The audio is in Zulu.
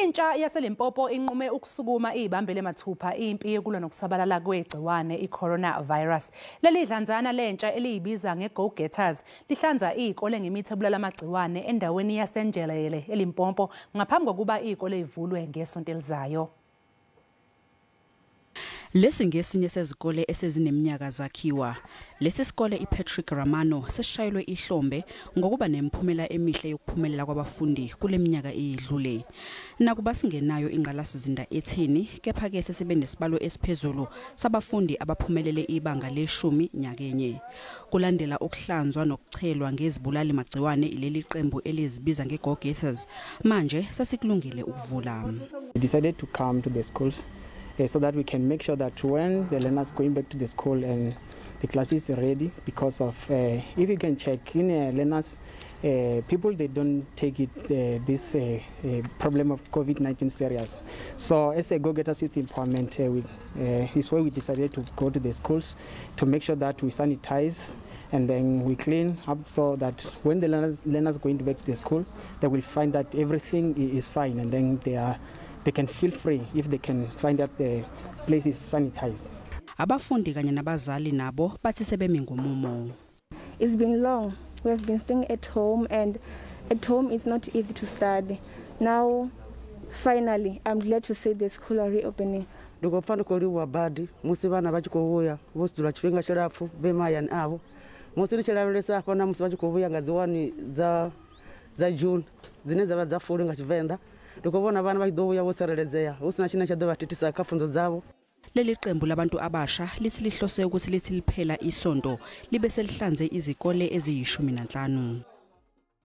Intsha yaseLimpopo inqume ukusukuma ibambele mathupha impi yokulwa nokusabalala kwegciwane i-coronavirus. Leli dlanzana lentsha eliyibiza nge-Go Getters lihlanza izikole ngemithi ebulala amagciwane endaweni yaseNjelele eLimpopo ngaphambi kokuba izikole ivulwe ngesonto elizayo. Lesi ngesinye sezikole esezineminyaka zakhiwa. Lesi sikole iPatrick Ramano seshayelwe ihlombe ngokuba nemphumela emihle yokuphumelela kwabafundi kule minyaka eyidlule. Nakuba singenayo ingqalasizinda ethini, kepha ke sesibe nesibalo esiphezulu sabafundi abaphumelele ibanga le-10 nyakenye. Kulandela ukuhlanzwa nokuchelwa ngezibulali magciwane ileli qembu elizibiza nge-Go Getters, manje sesikulungile ukuvula. We decided to come to the schools so that we can make sure that when the learners going back to the school and the class is ready, because of if you can check in learners, people they don't take it this problem of COVID-19 serious. So as a Go Getters Youth Empowerment, is why we decided to go to the schools to make sure that we sanitize and then we clean up so that when the learners going back to the school, they will find that everything is fine, and then they can feel free if they can find that the place is sanitized. Abafundi kanye nabazali nabo bathi sebemi ngomumo. It's been long. We have been staying at home, and at home it's not easy to study. Now, finally, I'm glad to say the school are reopening. Ndikofana koliwa badi musi bana bachikovuya vositula chifenga cherafu bemayani avo musi nichelavulesa kona musi bachikovuya ngaziwani za June zine zava zafuli nga Chivenda ndikubona bana bachidovuya voserelezea usina china chadova titisa kafunzo zavo. Leli qembu labantu abasha lithi lihlose ukuthi lithi liphela isonto libe selihlanze izikole eziyi-15.